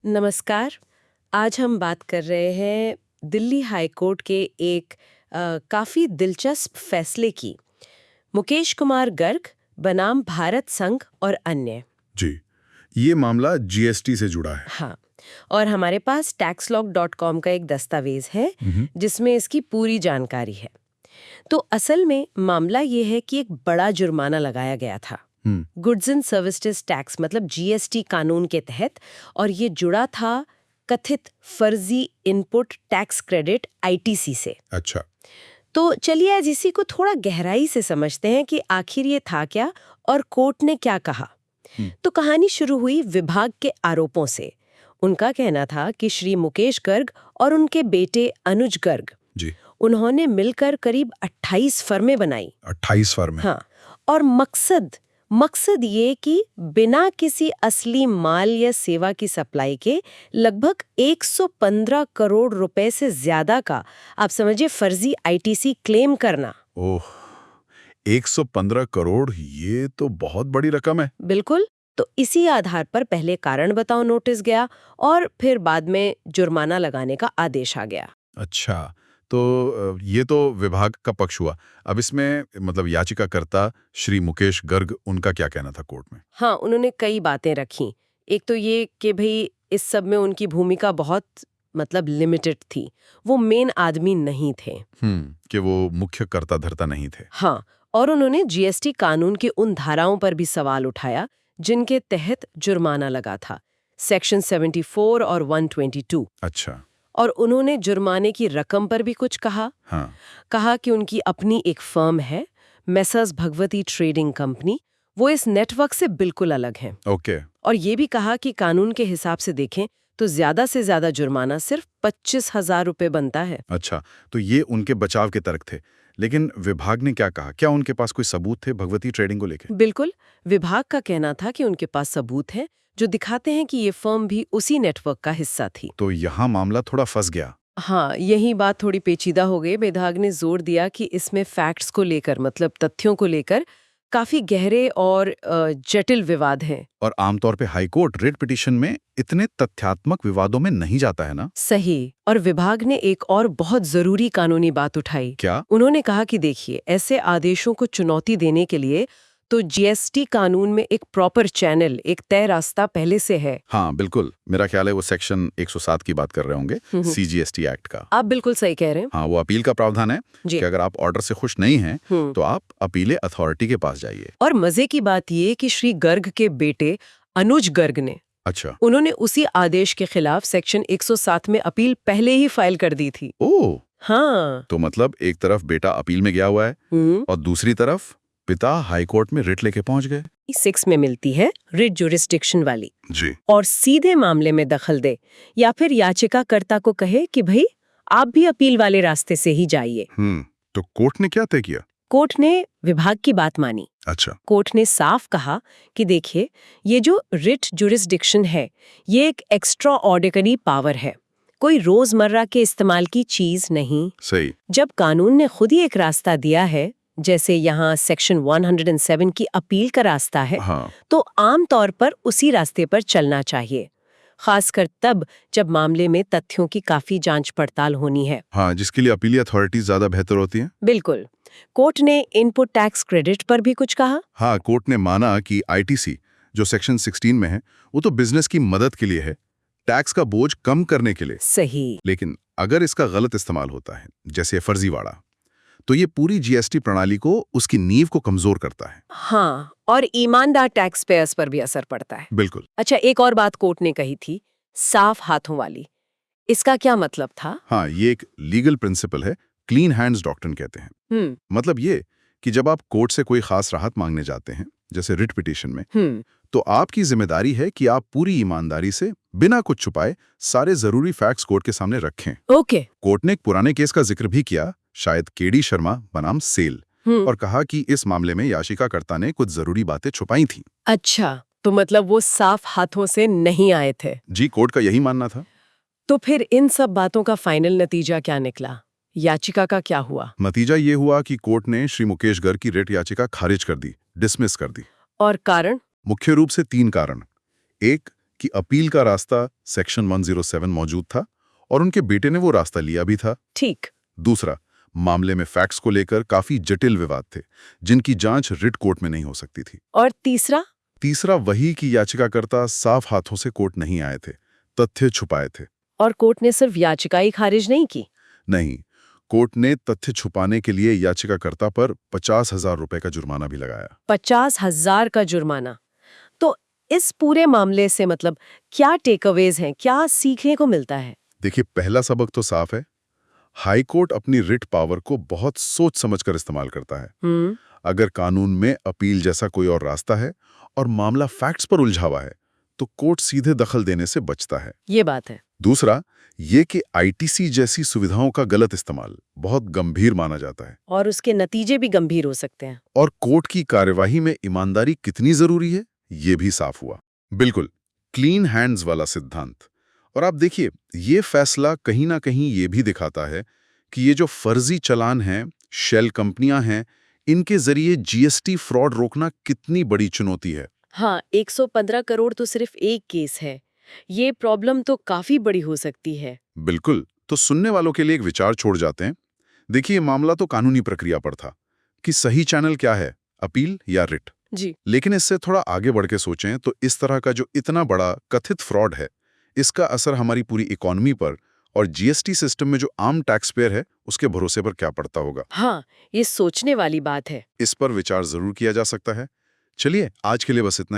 नमस्कार। आज हम बात कर रहे हैं दिल्ली हाई कोर्ट के एक काफ़ी दिलचस्प फैसले की। मुकेश कुमार गर्ग बनाम भारत संघ और अन्य। जी, ये मामला जीएसटी से जुड़ा है। हाँ, और हमारे पास taxlog.com का एक दस्तावेज है हम्म, जिसमें इसकी पूरी जानकारी है। तो असल में मामला ये है कि एक बड़ा जुर्माना लगाया गया था हम्म, गुड्स एंड सर्विसेज टैक्स मतलब जीएसटी कानून के तहत, और ये जुड़ा था कथित फर्जी इनपुट टैक्स क्रेडिट आईटीसी से। अच्छा। तो चलिए आज इसी को थोड़ा गहराई से समझते हैं कि आखिर ये था क्या और कोर्ट ने क्या कहा। तो कहानी शुरू हुई विभाग के आरोपों से। उनका कहना था कि श्री मुकेश गर्ग और उनके बेटे अनुज गर्ग, जी, उन्होंने मिलकर करीब 28 फर्में बनाई। 28 फर्म है। हाँ, और मकसद ये कि बिना किसी असली माल या सेवा की सप्लाई के लगभग 115 करोड़ रुपए से ज्यादा का, आप समझिए, फर्जी आईटीसी क्लेम करना। ओह, 115 करोड़, ये तो बहुत बड़ी रकम है। बिल्कुल। तो इसी आधार पर पहले कारण बताओ नोटिस गया और फिर बाद में जुर्माना लगाने का आदेश आ गया। अच्छा, तो ये तो विभाग का पक्ष हुआ। अब इसमें मतलब याचिकाकर्ता श्री मुकेश गर्ग, उनका क्या कहना था कोर्ट में? हाँ, उन्होंने कई बातें रखी। एक तो ये कि भाई इस सब में उनकी भूमिका बहुत मतलब लिमिटेड थी, वो मेन आदमी नहीं थे। कि वो मुख्य कर्ता धर्ता नहीं थे। हाँ, और उन्होंने जीएसटी कानून के उन धाराओं पर भी सवाल उठाया जिनके तहत जुर्माना लगा था, सेक्शन 74 और 122। अच्छा। और उन्होंने जुर्माने की रकम पर भी कुछ कहा। हाँ। कहा कि उनकी अपनी एक फर्म है, मेसर्स भगवती ट्रेडिंग कंपनी, वो इस नेटवर्क से बिल्कुल अलग है। ओके। और ये भी कहा कि कानून के हिसाब से देखें तो ज्यादा से ज्यादा जुर्माना सिर्फ 25,000 रुपए बनता है। अच्छा, तो ये उनके बचाव के तर्क थे। लेकिन विभाग ने क्या कहा? क्या उनके पास कोई सबूत थे भगवती ट्रेडिंग को लेके? बिल्कुल। विभाग का कहना था कि उनके पास सबूत है जो दिखाते हैं कि ये फर्म भी उसी नेटवर्क का हिस्सा थी। तो यहाँ मामला थोड़ा फंस गया। हाँ, यही बात थोड़ी पेचीदा हो गई। विभाग ने जोर दिया कि इसमें फैक्ट्स को लेकर मतलब तथ्यों को लेकर काफी गहरे और जटिल विवाद हैं। और आमतौर पे हाईकोर्ट रिट पिटीशन में इतने तथ्यात्मक विवादों में नहीं जाता है ना? सही। और विभाग ने एक और बहुत जरूरी कानूनी बात उठाई। क्या? उन्होंने कहा कि देखिए, ऐसे आदेशों को चुनौती देने के लिए तो जीएसटी कानून में एक प्रॉपर चैनल, एक तय रास्ता पहले से है। हाँ, बिल्कुल। मेरा ख्याल है वो सेक्शन 107 की बात कर रहे होंगे, सीजीएसटी एक्ट का। आप बिल्कुल सही कह रहे हैं। हाँ, वो अपील का प्रावधान है जी। कि अगर आप ऑर्डर से खुश नहीं हैं तो आप अपीले अथॉरिटी के पास जाइए। और मजे की बात ये कि श्री गर्ग के बेटे अनुज गर्ग ने, अच्छा। उन्होंने उसी आदेश के खिलाफ सेक्शन 107 में अपील पहले ही फाइल कर दी थी। ओह, हाँ। तो मतलब एक तरफ बेटा अपील में गया हुआ है और दूसरी तरफ पिता हाईकोर्ट में रिट लेके पहुंच गए। 6 में मिलती है रिट जुरिस्डिक्शन वाली, जी। और सीधे मामले में दखल दे या फिर याचिकाकर्ता को कहे कि भाई आप भी अपील वाले रास्ते से ही जाइए। तो कोर्ट ने क्या तय किया? कोर्ट ने विभाग की बात मानी। अच्छा। कोर्ट ने साफ कहा कि देखिए, ये जो रिट जुरिस्डिक्शन है ये एक एक्स्ट्रा ऑर्डिनरी पावर है, कोई रोजमर्रा के इस्तेमाल की चीज नहीं। सही। जब कानून ने खुद ही एक रास्ता दिया है, जैसे यहाँ सेक्शन 107 की अपील का रास्ता है, हाँ। तो आम तौर पर उसी रास्ते पर चलना चाहिए, खासकर तब जब मामले में तथ्यों की काफी जांच पड़ताल होनी है। हाँ, जिसके लिए अपीली अथॉरिटी ज्यादा बेहतर होती है। बिल्कुल। कोर्ट ने इनपुट टैक्स क्रेडिट पर भी कुछ कहा। हाँ, कोर्ट ने माना कि आईटीसी जो सेक्शन 16 में है वो तो बिजनेस की मदद के लिए है, टैक्स का बोझ कम करने के लिए। सही। लेकिन अगर इसका गलत इस्तेमाल होता है, जैसे फर्जीवाड़ा, तो ये पूरी जीएसटी प्रणाली को, उसकी नींव को कमजोर करता है। हाँ, और ईमानदार टैक्स पेयर्स पर भी असर पड़ता है। बिल्कुल। अच्छा, एक और बात कोर्ट ने कही थी, साफ हाथों वाली। इसका क्या मतलब था? हाँ, ये एक लीगल प्रिंसिपल है, क्लीन हैंड्स डॉक्ट्रिन कहते हैं। मतलब ये कि जब आप कोर्ट से कोई खास राहत मांगने जाते हैं, जैसे रिट पिटीशन में, तो आपकी जिम्मेदारी है कि आप पूरी ईमानदारी से, बिना कुछ छुपाए, सारे जरूरी फैक्ट्स कोर्ट के सामने रखें। ओके। कोर्ट ने एक पुराने केस का जिक्र भी किया, शायद केडी शर्मा बनाम सेल, और कहा कि इस मामले में याचिकाकर्ता ने कुछ जरूरी बातें छुपाई थीं। अच्छा, तो मतलब वो साफ हाथों से नहीं आए थे। जी, कोर्ट का यही मानना था। तो फिर इन सब बातों का फाइनल नतीजा क्या निकला? याचिका का क्या हुआ? नतीजा ये हुआ कि कोर्ट ने श्री मुकेश गर्ग की रिट याचिका खारिज कर दी, डिसमिस कर दी। और कारण? मुख्य रूप से 3 कारण। एक, कि अपील का रास्ता सेक्शन 107 मौजूद था और उनके बेटे ने वो रास्ता लिया भी था। ठीक। दूसरा, मामले में फैक्ट्स को लेकर काफी जटिल विवाद थे, जिनकी जांच रिट कोर्ट में नहीं हो सकती थी। और तीसरा वही कि याचिकाकर्ता साफ हाथों से कोर्ट नहीं आए थे, तथ्य छुपाए थे। और कोर्ट ने सिर्फ याचिका ही खारिज नहीं की। नहीं, कोर्ट ने तथ्य छुपाने के लिए याचिकाकर्ता पर 50,000 रुपए का जुर्माना भी लगाया। 50,000 का जुर्माना। तो इस पूरे मामले से मतलब क्या टेकअवेज हैं, क्या सीखने को मिलता है? देखिए, पहला सबक तो साफ है, हाई कोर्ट अपनी रिट पावर को बहुत सोच समझकर इस्तेमाल करता है। अगर कानून में अपील जैसा कोई और रास्ता है और मामला फैक्ट्स पर उलझा हुआ है, तो कोर्ट सीधे दखल देने से बचता है। ये बात है। दूसरा, ये कि आईटीसी जैसी सुविधाओं का गलत इस्तेमाल बहुत गंभीर माना जाता है। और उसके नतीजे भी गंभीर हो सकते हैं। और कोर्ट की कार्यवाही में ईमानदारी कितनी जरूरी है, ये भी साफ हुआ। बिल्कुल, क्लीन हैंड्स वाला सिद्धांत। और आप देखिए, ये फैसला कहीं ना कहीं ये भी दिखाता है कि ये जो फर्जी चालान हैं, शेल कंपनियां हैं, इनके जरिए जीएसटी फ्रॉड रोकना कितनी बड़ी चुनौती है। हाँ, 115 करोड़ तो सिर्फ एक केस है। ये प्रॉब्लम तो काफी बड़ी हो सकती है। बिल्कुल। तो सुनने वालों के लिए एक विचार छोड़ जाते हैं। देखिए, मामला तो कानूनी प्रक्रिया पर था कि सही चैनल क्या है, अपील या रिट। जी। लेकिन इससे थोड़ा आगे बढ़ के सोचें तो इस तरह का जो इतना बड़ा कथित फ्रॉड है, इसका असर हमारी पूरी इकोनॉमी पर और जीएसटी सिस्टम में जो आम टैक्स पेयर है, उसके भरोसे पर क्या पड़ता होगा। हाँ, ये सोचने वाली बात है। इस पर विचार जरूर किया जा सकता है। चलिए, आज के लिए बस इतना ही।